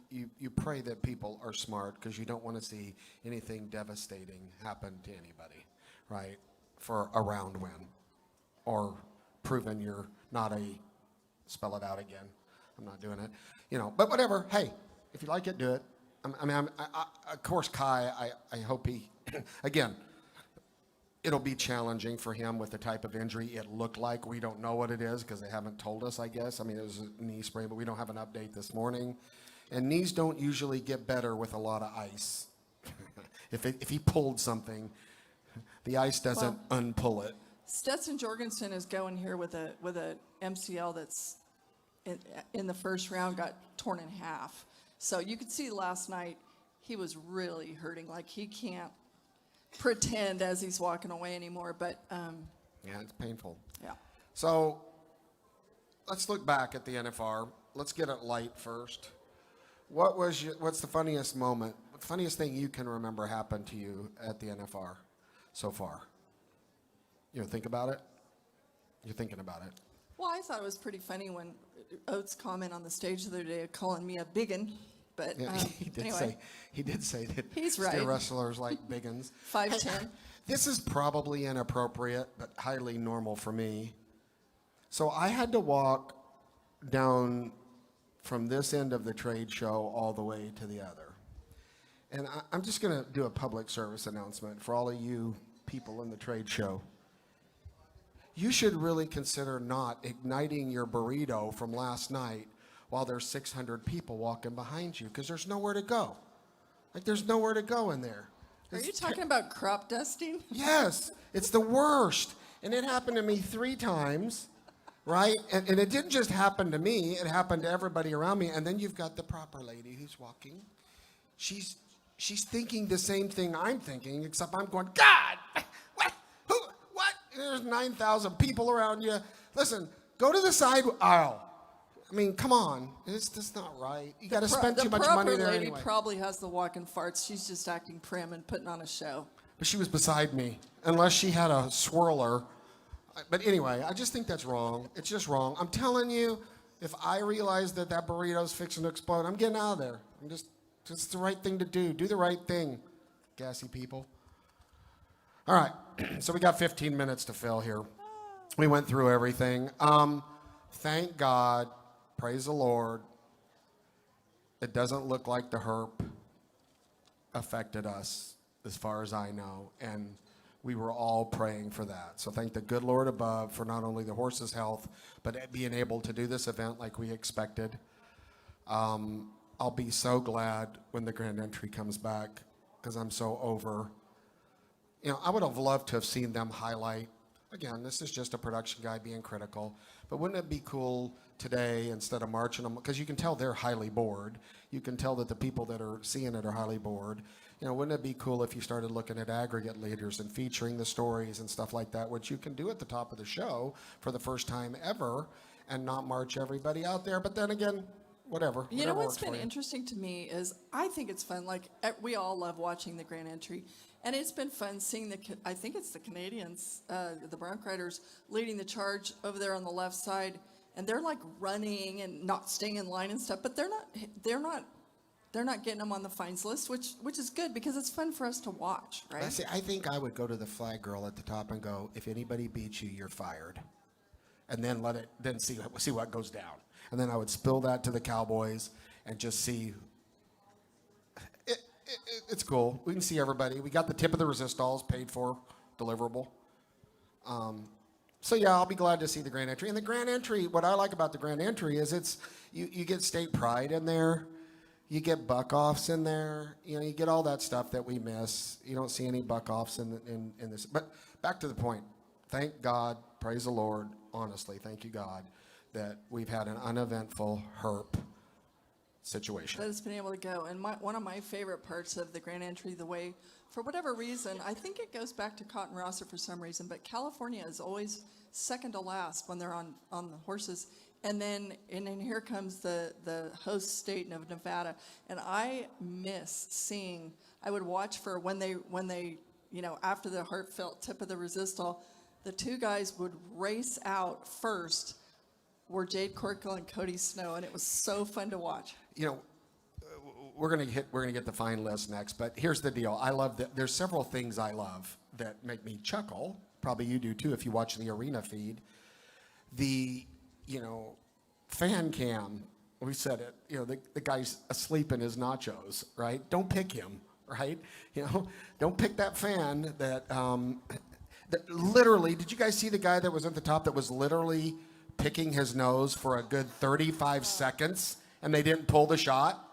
you pray that people are smart because you don't want to see anything devastating happen to anybody, right? For a round win, or proven you're not a spell it out again. I'm not doing it, But whatever. Hey, if you like it, do it. Of course, Kai. I hope he again. It'll be challenging for him with the type of injury it looked like. We don't know what it is because they haven't told us, I guess. I mean, it was a knee sprain, but we don't have an update this morning. And knees don't usually get better with a lot of ice. If he pulled something, the ice doesn't unpull it. Stetson Jorgensen is going here with a MCL that's in the first round got torn in half. So you could see last night he was really hurting. Like he can't pretend as he's walking away anymore, but yeah, it's painful. Yeah. So let's look back at the NFR. Let's get it light first. What's the funniest moment, the funniest thing you can remember happened to you at the NFR so far? Think about it. You're thinking about it. Well, I thought it was pretty funny when Oates comment on the stage the other day calling me a biggin. But yeah, anyway, he did say that he's steer right. wrestlers like biggins. 5'10". This is probably inappropriate, but highly normal for me. So I had to walk down from this end of the trade show all the way to the other. And I'm just going to do a public service announcement for all of you people in the trade show. You should really consider not igniting your burrito from last night while there's 600 people walking behind you, because there's nowhere to go. Like, there's nowhere to go in there. Are you talking about crop dusting? Yes, it's the worst. And it happened to me 3 times, right? And it didn't just happen to me, it happened to everybody around me. And then you've got the proper lady who's walking. She's thinking the same thing I'm thinking, except I'm going, God, what? Who? What? There's 9,000 people around you. Listen, go to the side aisle. I mean, come on. It's just not right. You got to spend too much money there The proper lady anyway. probably has the walking farts. She's just acting prim and putting on a show. But she was beside me, unless she had a swirler. But anyway, I just think that's wrong. It's just wrong. I'm telling you, if I realize that burrito's fixing to explode, I'm getting out of there. It's the right thing to do. Do the right thing, gassy people. All right, so we got 15 minutes to fill here. We went through everything. Thank God. Praise the Lord. It doesn't look like the herp affected us, as far as I know, and we were all praying for that. So thank the good Lord above for not only the horse's health, but being able to do this event like we expected. I'll be so glad when the grand entry comes back, because I'm so over. I would have loved to have seen them highlight. Again, this is just a production guy being critical, but wouldn't it be cool today, instead of marching them, because you can tell they're highly bored. You can tell that the people that are seeing it are highly bored. Wouldn't it be cool if you started looking at aggregate leaders and featuring the stories and stuff like that, which you can do at the top of the show for the first time ever, and not march everybody out there. But then again, whatever. You know what's been interesting to me is I think it's fun. Like, we all love watching the grand entry. And it's been fun seeing I think it's the Canadians, the Bronc Riders, leading the charge over there on the left side. And they're like running and not staying in line and stuff, but they're not getting them on the fines list, which is good because it's fun for us to watch, right? I think I would go to the flag girl at the top and go, if anybody beats you, you're fired. And then see what goes down. And then I would spill that to the Cowboys and just see. It's cool. We can see everybody. We got the tip of the resistals paid for, deliverable. So yeah, I'll be glad to see the grand entry. And the grand entry, what I like about the grand entry is you get state pride in there. You get buck-offs in there. You get all that stuff that we miss. You don't see any buck-offs in this. But back to the point. Thank God, praise the Lord, honestly, thank you, God, that we've had an uneventful herp situation. That it's been able to go. And one of my favorite parts of the grand entry, the way, for whatever reason, I think it goes back to Cotton Rosser for some reason, but California is always second to last when they're on the horses. And then here comes the host state of Nevada. And I miss seeing, I would watch for when they after the heartfelt tip of the resistol, the two guys would race out first were Jade Corkle and Cody Snow, and it was so fun to watch. You know, we're gonna get the fine list next, but here's the deal. I love that. There's several things I love that make me chuckle. Probably you do too if you watch the arena feed. The, fan cam. We said it. The guy's asleep in his nachos, right? Don't pick him, right? Don't pick that fan that literally. Did you guys see the guy that was at the top that was literally picking his nose for a good 35 seconds, and they didn't pull the shot?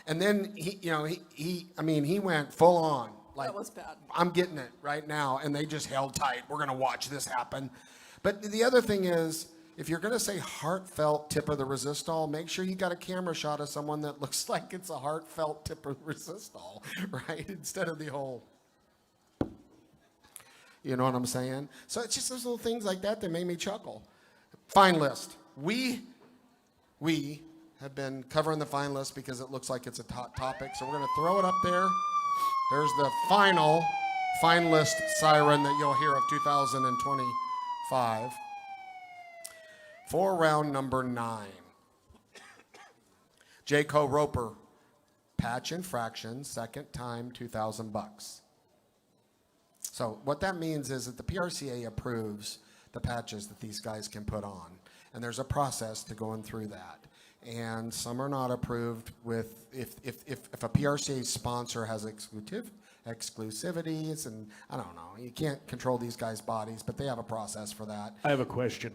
And then he went full on. Like, that was bad. I'm getting it right now, and they just held tight. We're going to watch this happen. But the other thing is, if you're going to say heartfelt tip of the resistol, make sure you got a camera shot of someone that looks like it's a heartfelt tip of the resistol, right? Instead of the whole, you know what I'm saying? So it's just those little things like that that made me chuckle. Fine list. We have been covering the fine list because it looks like it's a hot topic. So we're going to throw it up there. There's the final fine list siren that you'll hear of 2025 for round number 9. Jayco Roper, patch infraction, second time, $2,000. So what that means is that the PRCA approves the patches that these guys can put on. And there's a process to going through that. And some are not approved with, if a PRCA sponsor has exclusivities, and I don't know, you can't control these guys' bodies, but they have a process for that. I have a question.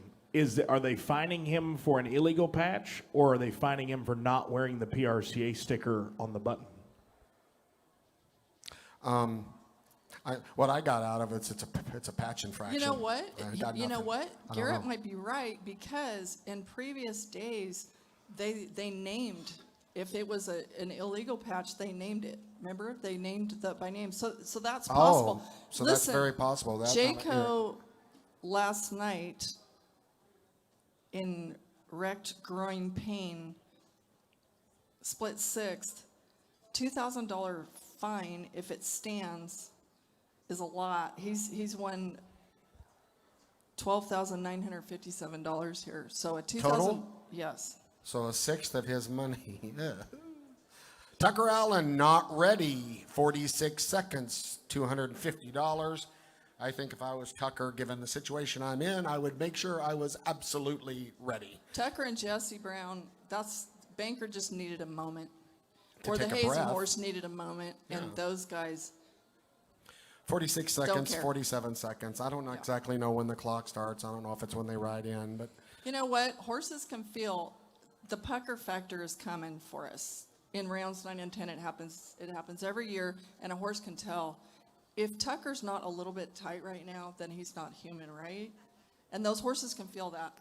Are they fining him for an illegal patch, or are they fining him for not wearing the PRCA sticker on the button? What I got out of it's a patch infraction. You know what? I don't Garrett know. might be right, because in previous days, they named, if it was an illegal patch, they named it. Remember? They named by name. So that's possible. So Listen, that's very possible. Jayco last night in wrecked growing pain, split sixth, $2,000 fine if it stands is a lot. He's won $12,957 here. So a $2,000. Total? Yes. So a sixth of his money. Yeah. Tucker Allen, not ready. 46 seconds, $250. I think if I was Tucker, given the situation I'm in, I would make sure I was absolutely ready. Tucker and Jesse Brown, Banker just needed a moment. To Or the take a Hazen breath. horse needed a moment, and those guys. 46 seconds, care. 47 seconds. I don't exactly know when the clock starts. I don't know if it's when they ride in, but You know what? Horses can feel the pucker factor is coming for us. In rounds 9 and 10, it happens every year, and a horse can tell. If Tucker's not a little bit tight right now, then he's not human, right? And those horses can feel that.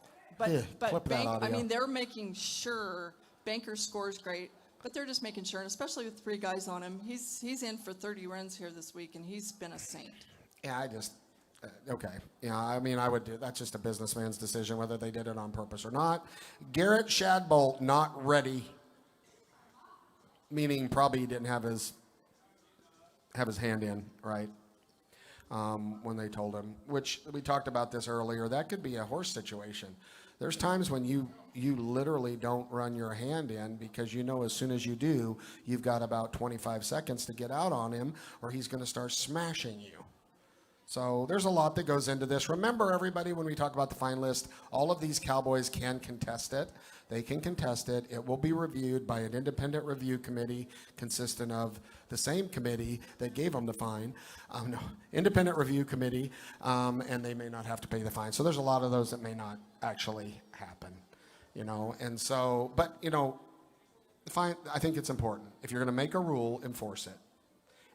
Yeah, clip that audio. they're making sure Banker's scores great, but they're just making sure, and especially with 3 guys on him. He's in for 30 runs here this week, and he's been a saint. yeah, okay. Yeah, I mean, I would do, that's just a businessman's decision whether they did it on purpose or not. Garrett Shadbolt, not ready, meaning probably he didn't have his hand in, right? When they told him, which we talked about this earlier, that could be a horse situation. There's times when you literally don't run your hand in because as soon as you do, you've got about 25 seconds to get out on him or he's going to start smashing you. So there's a lot that goes into this. Remember, everybody, when we talk about the fine list, all of these cowboys can contest it. They can contest it. It will be reviewed by an independent review committee consisting of the same committee that gave them the fine. Independent review committee, and they may not have to pay the fine. So there's a lot of those that may not actually happen, And so, but, fine, I think it's important. If you're going to make a rule, enforce it.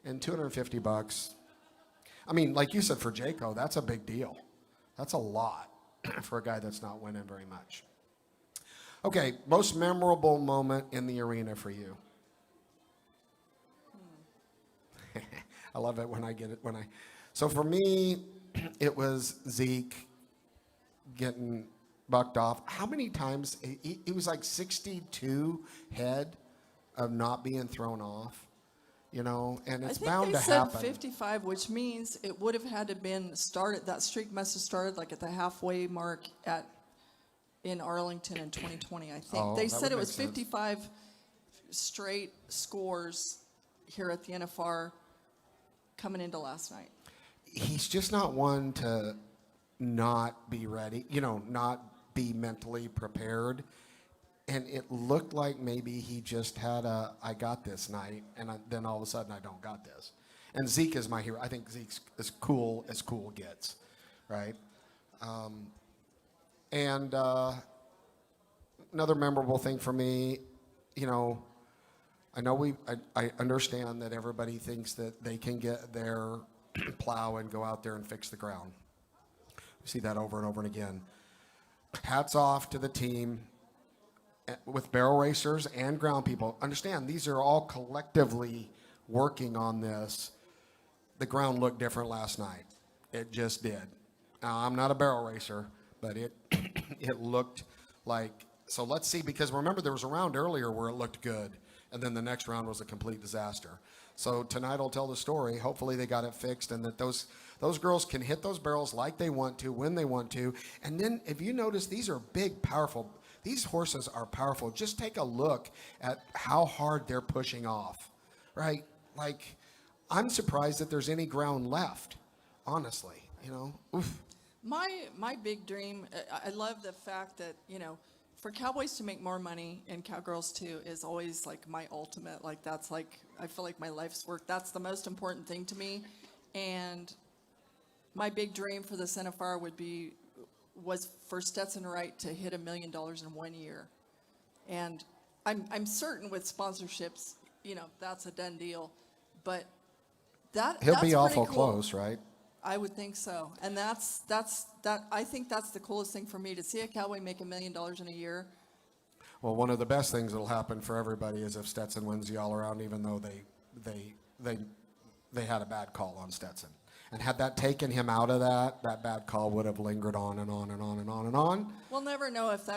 And $250, I mean, like you said, for Jayco, that's a big deal. That's a lot for a guy that's not winning very much. Okay, most memorable moment in the arena for you. I love it when I get it. So for me, it was Zeke getting bucked off. How many times? It was like 62 head of not being thrown off. And it's bound to happen. I think they said 55, which means it would have had to been started. That streak must have started like at the halfway mark in Arlington in 2020, I think. Oh, They that said would it was make sense. 55 straight scores here at the NFR coming into last night. He's just not one to not be ready, not be mentally prepared. And it looked like maybe he just had I got this night, and then all of a sudden I don't got this. And Zeke is my hero. I think Zeke's as cool gets, right? And another memorable thing for me, I know I understand that everybody thinks that they can get their plow and go out there and fix the ground. We see that over and over and again. Hats off to the team with barrel racers and ground people. Understand, these are all collectively working on this. The ground looked different last night. It just did. Now, I'm not a barrel racer, but it it looked like, so let's see, because remember there was a round earlier where it looked good, and then the next round was a complete disaster. So tonight I'll tell the story. Hopefully they got it fixed, and that those girls can hit those barrels like they want to, when they want to. And then if you notice, these are big, powerful. These horses are powerful. Just take a look at how hard they're pushing off, right? Like, I'm surprised that there's any ground left, honestly, Oof. My big dream, I love the fact that, for cowboys to make more money and cowgirls too is always like my ultimate, like that's like, I feel like my life's work. That's the most important thing to me. And my big dream for this NFR was for Stetson Wright to hit $1 million in 1 year. And I'm certain with sponsorships, that's a done deal. But He'll that's be awful pretty cool. close, right? I would think so. And that's I think that's the coolest thing for me, to see a cowboy make $1 million in a year. Well, one of the best things that'll happen for everybody is if Stetson wins the all-around, even though they had a bad call on Stetson. And had that taken him out of that bad call would have lingered on and on and on and on and on. We'll never know if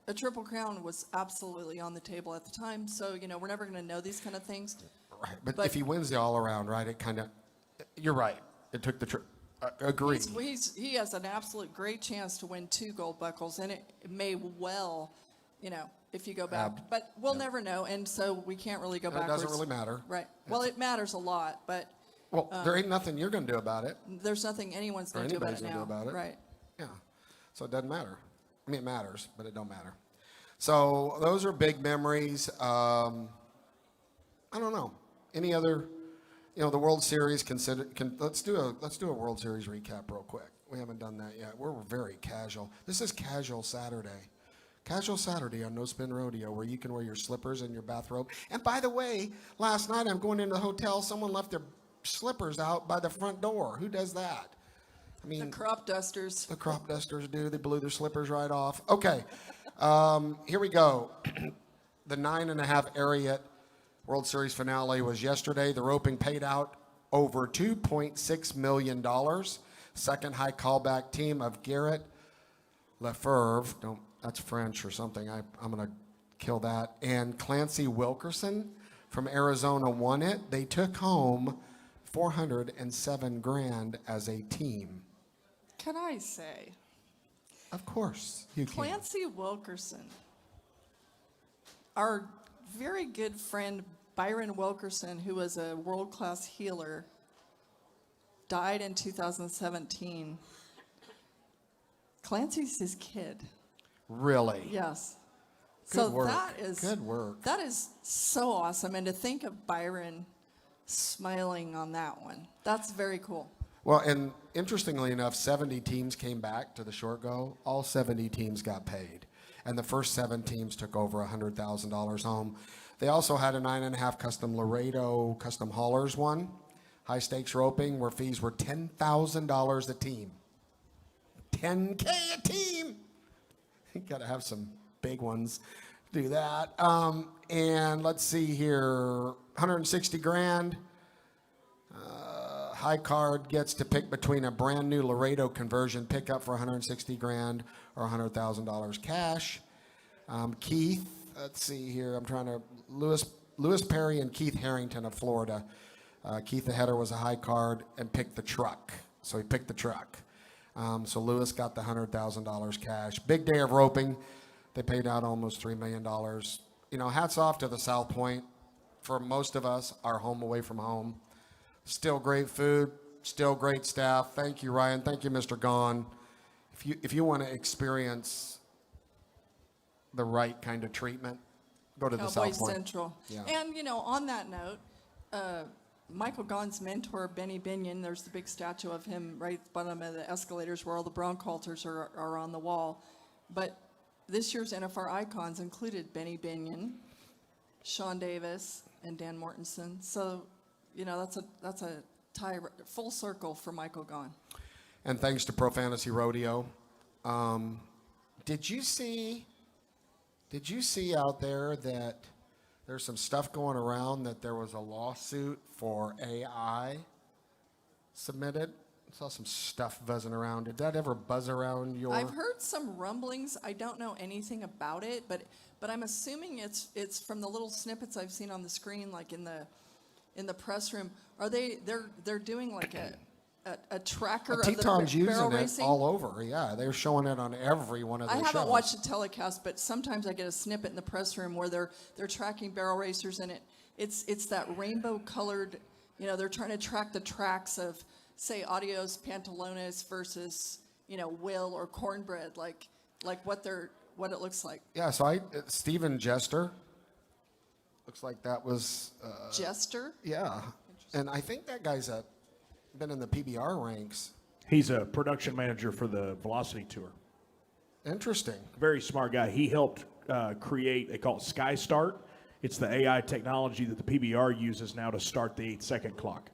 a Triple Crown was absolutely on the table at the time. So, we're never going to know these kind of things. Right. But if he wins the all-around, right, it kind of, you're right. It took the trip. Agree. He has an absolute great chance to win 2 gold buckles, and it may well, if you go back. But we'll never know, and so we can't really go backwards. It doesn't really matter. Right. Well, it matters a lot, but well, there ain't nothing you're going to do about it. there's nothing anyone's going to do about it now. Gonna do about it. Right. Yeah. So it doesn't matter. I mean, it matters, but it don't matter. So those are big memories. I don't know. Any other, the World Series let's do a World Series recap real quick. We haven't done that yet. We're very casual. This is Casual Saturday. Casual Saturday on No Spin Rodeo, where you can wear your slippers and your bathrobe. And by the way, last night I'm going into the hotel. Someone left their slippers out by the front door. Who does that? I mean, The crop dusters. the crop dusters do. They blew their slippers right off. Okay, here we go. The 9.5 Ariat World Series finale was yesterday. The roping paid out over $2.6 million. Second high callback team of Garrett Lefebvre. That's French or something. I'm going to kill that. And Clancy Wilkerson from Arizona won it. They took home $407,000 as a team. Can I say? Of course, you can. Clancy Wilkerson, our very good friend Byron Wilkerson, who was a world-class healer, died in 2017. Clancy's his kid. Really? Yes. Good work. That is Good work. That is so awesome, and to think of Byron smiling on that one, that's very cool. Well, and interestingly enough, 70 teams came back to the short go. All 70 teams got paid. And the first 7 teams took over $100,000 home. They also had a 9.5 custom Laredo custom haulers one. High stakes roping where fees were $10,000 a team. $10K a team. You got to have some big ones to do that. And let's see here, $160,000. High card gets to pick between a brand new Laredo conversion pickup for $160,000 or $100,000 cash. Keith, let's see here. I'm trying to Lewis Perry and Keith Harrington of Florida. Keith the header was a high card and picked the truck, so he picked the truck. So Lewis got the $100,000 cash. Big day of roping. They paid out almost $3 million. You know, hats off to the South Point. For most of us, our home away from home. Still great food, still great staff. Thank you, Ryan. Thank you, Mr. Gahn. If you want to experience the right kind of treatment, go to the Cowboy South Point. Central. Yeah. And, you know, on that note, Michael Gaughan's mentor, Benny Binion, there's the big statue of him right at the bottom of the escalators where all the Bronc halters are on the wall. But this year's NFR icons included Benny Binion, Sean Davis, and Dan Mortensen. So, you know, that's a tie full circle for Michael Gaughan. And thanks to Pro Fantasy Rodeo. Did you see out there that there's some stuff going around that there was a lawsuit for AI submitted? I saw some stuff buzzing around. Did that ever buzz around your? I've heard some rumblings. I don't know anything about it, but I'm assuming it's from the little snippets I've seen on the screen, like in the press room. They're doing like a tracker of the Teton's barrel using it racing? all over. Yeah, they're showing it on every one of their I shows. haven't watched the telecast, but sometimes I get a snippet in the press room where they're tracking barrel racers, and it's that rainbow colored. You know, they're trying to track the tracks of, say, Adios Pantalones versus, you know, Will or Cornbread, like what it looks like. Yeah, so Stephen Jester. Looks like that was. Jester? Yeah, and I think that guy's been in the PBR ranks. He's a production manager for the Velocity Tour. Interesting. Very smart guy. He helped create, they call it Sky Start. It's the AI technology that the PBR uses now to start the 8-second clock.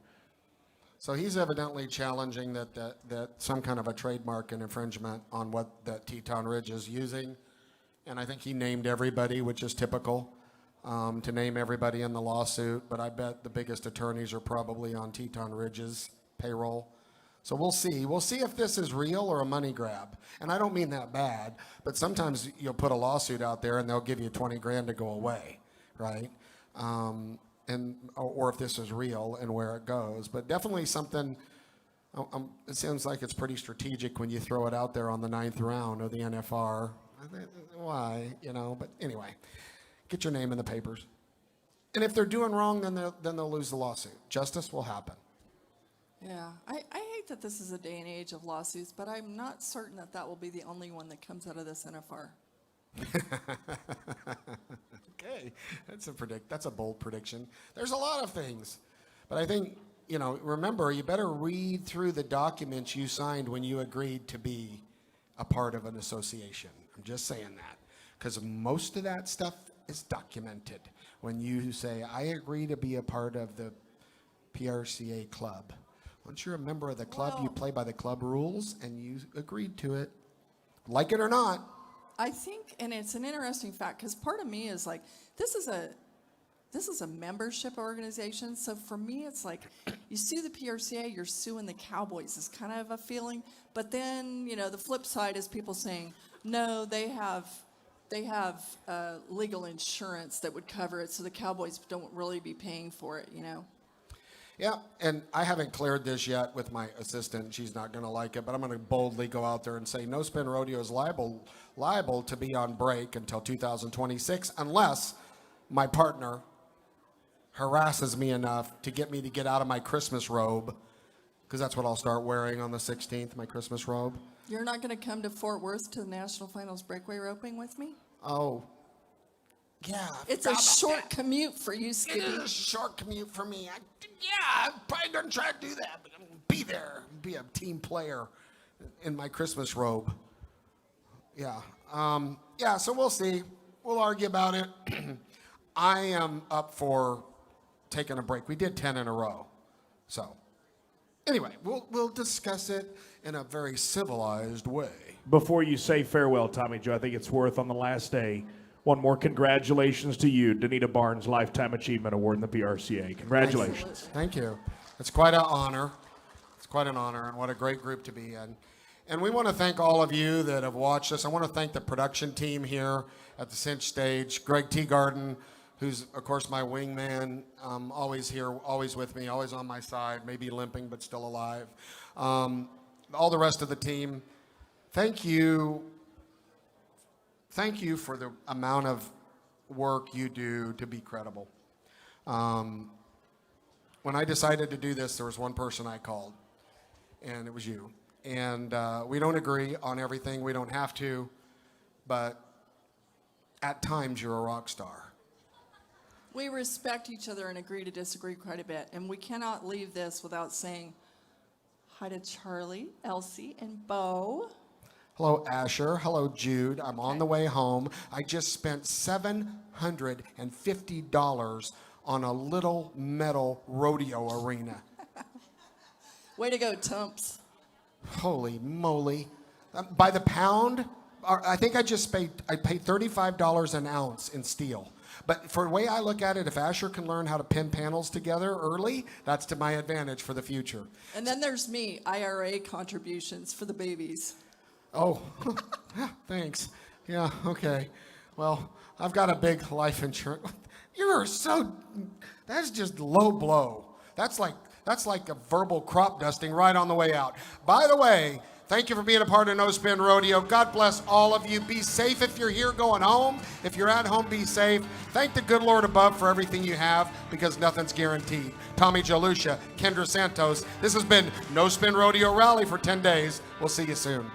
So he's evidently challenging that some kind of a trademark and infringement on what that Teton Ridge is using. And I think he named everybody, which is typical, to name everybody in the lawsuit. But I bet the biggest attorneys are probably on Teton Ridge's payroll. So we'll see. We'll see if this is real or a money grab. And I don't mean that bad, but sometimes you'll put a lawsuit out there and they'll give you 20 grand to go away, right? Or if this is real and where it goes. But definitely something, it seems like it's pretty strategic when you throw it out there on the 9th round of the NFR. Why, you know, but anyway, get your name in the papers. And if they're doing wrong, then they'll lose the lawsuit. Justice will happen. Yeah, I hate that this is a day and age of lawsuits, but I'm not certain that will be the only one that comes out of this NFR. Okay, that's a bold prediction. There's a lot of things, but I think, you know, remember, you better read through the documents you signed when you agreed to be a part of an association. I'm just saying that, because most of that stuff is documented when you say, I agree to be a part of the PRCA club. Once you're a member of the club, you play by the club rules, and you agreed to it, like it or not. I think, and it's an interesting fact, because part of me is like, this is a membership organization. So for me, it's like, you sue the PRCA, you're suing the Cowboys is kind of a feeling. But then, you know, the flip side is people saying, no, they have legal insurance that would cover it, so the Cowboys don't really be paying for it, you know. Yeah, and I haven't cleared this yet with my assistant. She's not going to like it, but I'm going to boldly go out there and say No Spin Rodeo is liable to be on break until 2026 unless my partner harasses me enough to get me to get out of my Christmas robe, because that's what I'll start wearing on the 16th, my Christmas robe. You're not going to come to Fort Worth to the National Finals breakaway roping with me? Oh, yeah. It's a short commute for you, Skippy. It is a short commute for me. I'm probably going to try to do that, but I'm going to be there, be a team player in my Christmas robe. Yeah. So we'll see. We'll argue about it. I am up for taking a break. We did 10 in a row. So anyway, we'll discuss it in a very civilized way. Before you say farewell, Tommy Joe, I think it's worth on the last day, one more congratulations to you, Danita Barnes Lifetime Achievement Award in the PRCA. Congratulations. Thank you. It's quite an honor. It's quite an honor, and what a great group to be in. And we want to thank all of you that have watched us. I want to thank the production team here at the Cinch Stage. Greg Teagarden, who's, of course, my wingman, always here, always with me, always on my side, maybe limping, but still alive. all the rest of the team, thank you. Thank you for the amount of work you do to be credible. When I decided to do this, there was one person I called, and it was you. And we don't agree on everything. We don't have to. But at times, you're a rock star. We respect each other and agree to disagree quite a bit. And we cannot leave this without saying hi to Charlie, Elsie, and Bo. Hello, Asher. Hello, Jude. I'm on the way home. I just spent $750 on a little metal rodeo arena. Way to go, Tumps. Holy moly. By the pound, I think I paid $35 an ounce in steel. But for the way I look at it, if Asher can learn how to pin panels together early, that's to my advantage for the future. And then there's me, IRA contributions for the babies. Oh, thanks. Yeah, okay. Well, I've got a big life insurance. That's just low blow. That's like a verbal crop dusting right on the way out. By the way, thank you for being a part of No Spin Rodeo. God bless all of you. Be safe if you're here going home. If you're at home, be safe. Thank the good Lord above for everything you have, because nothing's guaranteed. Tommy Jalusha, Kendra Santos. This has been No Spin Rodeo Rally for 10 days. We'll see you soon.